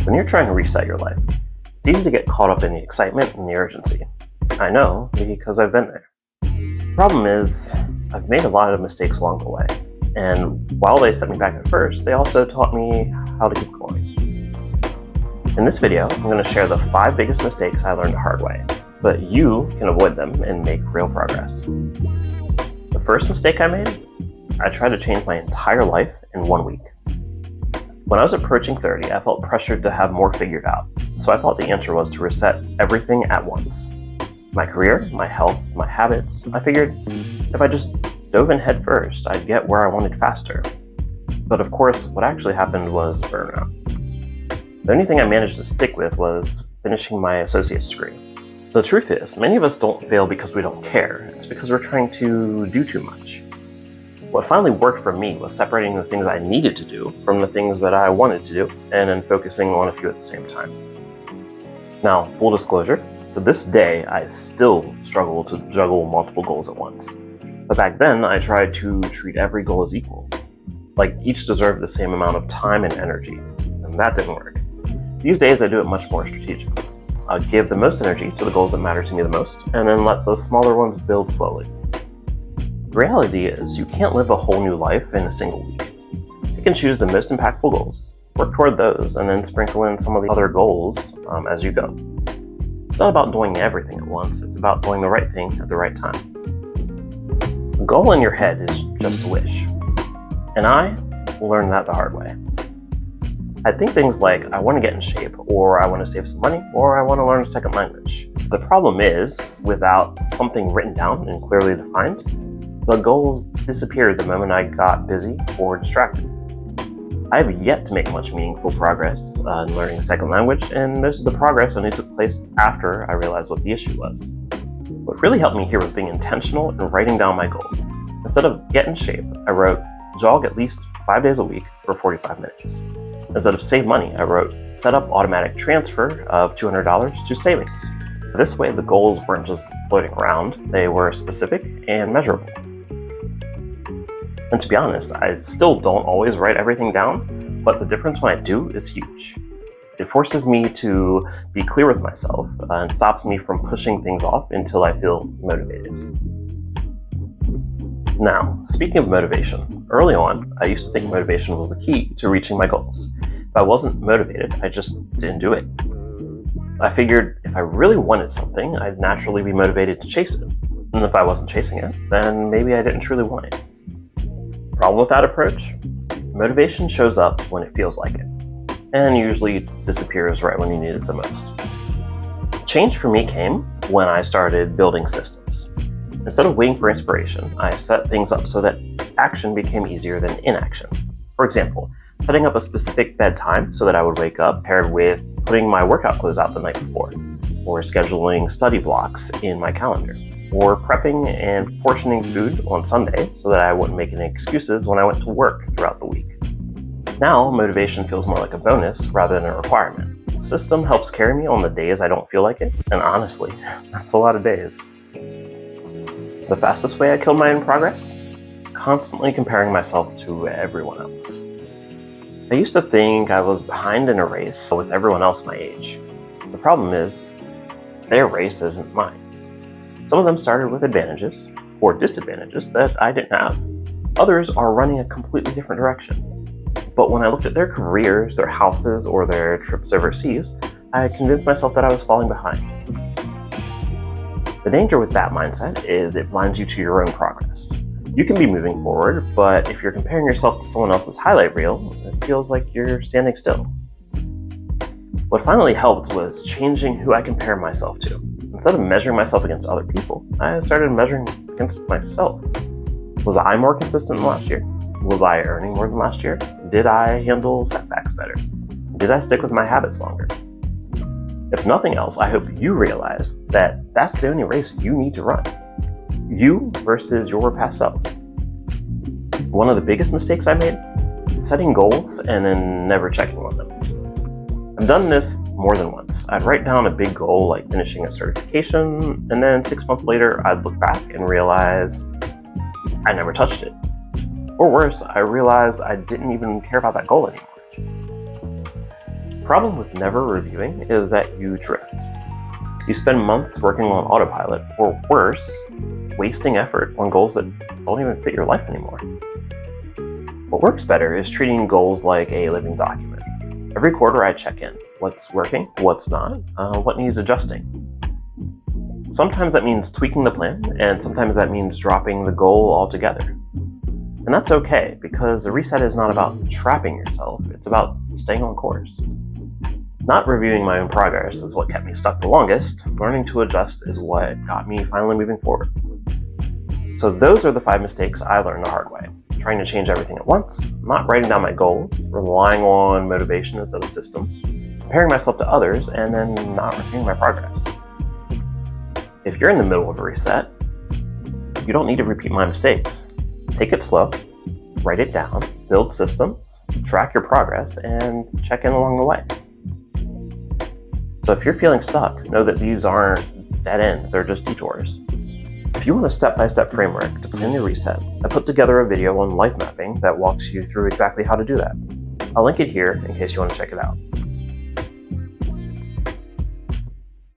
When you're trying to reset your life, it's easy to get caught up in the excitement and the urgency. I know, because I've been there. The problem is, I've made a lot of mistakes along the way, and while they set me back at first, they also taught me how to keep going. In this video, I'm going to share the 5 biggest mistakes I learned the hard way, so that you can avoid them and make real progress. The first mistake I made, I tried to change my entire life in 1 week. When I was approaching 30, I felt pressured to have more figured out, so I thought the answer was to reset everything at once. My career, my health, my habits. I figured if I just dove in head first, I'd get where I wanted faster. But of course, what actually happened was burnout. The only thing I managed to stick with was finishing my associate's degree. The truth is, many of us don't fail because we don't care. It's because we're trying to do too much. What finally worked for me was separating the things I needed to do from the things that I wanted to do, and then focusing on a few at the same time. Now, full disclosure, to this day, I still struggle to juggle multiple goals at once. But back then, I tried to treat every goal as equal. Like each deserved the same amount of time and energy, and that didn't work. These days, I do it much more strategically. I'll give the most energy to the goals that matter to me the most, and then let the smaller ones build slowly. The reality is, you can't live a whole new life in a single week. You can choose the most impactful goals, work toward those, and then sprinkle in some of the other goals as you go. It's not about doing everything at once, it's about doing the right thing at the right time. A goal in your head is just a wish, and I learned that the hard way. I think things like, I want to get in shape, or I want to save some money, or I want to learn a second language. The problem is, without something written down and clearly defined, the goals disappeared the moment I got busy or distracted. I have yet to make much meaningful progress in learning a second language, and most of the progress only took place after I realized what the issue was. What really helped me here was being intentional and writing down my goals. Instead of get in shape, I wrote jog at least 5 days a week for 45 minutes. Instead of save money, I wrote set up automatic transfer of $200 to savings. This way, the goals weren't just floating around, they were specific and measurable. And to be honest, I still don't always write everything down, but the difference when I do is huge. It forces me to be clear with myself and stops me from pushing things off until I feel motivated. Now, speaking of motivation, early on, I used to think motivation was the key to reaching my goals. If I wasn't motivated, I just didn't do it. I figured if I really wanted something, I'd naturally be motivated to chase it. And if I wasn't chasing it, then maybe I didn't truly want it. Problem with that approach? Motivation shows up when it feels like it, and usually disappears right when you need it the most. Change for me came when I started building systems. Instead of waiting for inspiration, I set things up so that action became easier than inaction. For example, setting up a specific bedtime so that I would wake up paired with putting my workout clothes out the night before, or scheduling study blocks in my calendar, or prepping and portioning food on Sunday so that I wouldn't make any excuses when I went to work throughout the week. Now, motivation feels more like a bonus rather than a requirement. The system helps carry me on the days I don't feel like it, and honestly, that's a lot of days. The fastest way I killed my own progress? Constantly comparing myself to everyone else. I used to think I was behind in a race with everyone else my age. The problem is, their race isn't mine. Some of them started with advantages or disadvantages that I didn't have. Others are running a completely different direction. But when I looked at their careers, their houses, or their trips overseas, I convinced myself that I was falling behind. The danger with that mindset is it blinds you to your own progress. You can be moving forward, but if you're comparing yourself to someone else's highlight reel, it feels like you're standing still. What finally helped was changing who I compare myself to. Instead of measuring myself against other people, I started measuring against myself. Was I more consistent than last year? Was I earning more than last year? Did I handle setbacks better? Did I stick with my habits longer? If nothing else, I hope you realize that that's the only race you need to run. You versus your past self. One of the biggest mistakes I made? Setting goals and then never checking on them. I've done this more than once. I'd write down a big goal like finishing a certification, and then 6 months later, I'd look back and realize I never touched it. Or worse, I realized I didn't even care about that goal anymore. problem with never reviewing is that you drift. You spend months working on autopilot, or worse, wasting effort on goals that don't even fit your life anymore. What works better is treating goals like a living document. Every quarter I check in. What's working, what's not, what needs adjusting. Sometimes that means tweaking the plan, and sometimes that means dropping the goal altogether. And that's okay, because a reset is not about trapping yourself, it's about staying on course. Not reviewing my own progress is what kept me stuck the longest. Learning to adjust is what got me finally moving forward. So those are the 5 mistakes I learned the hard way. Trying to change everything at once, not writing down my goals, relying on motivation instead of systems, comparing myself to others, and then not reviewing my progress. If you're in the middle of a reset, you don't need to repeat my mistakes. Take it slow, write it down, build systems, track your progress, and check in along the way. So if you're feeling stuck, know that these aren't dead ends, they're just detours. If you want a step-by-step framework to plan your reset, I put together a video on life mapping that walks you through exactly how to do that. I'll link it here in case you want to check it out.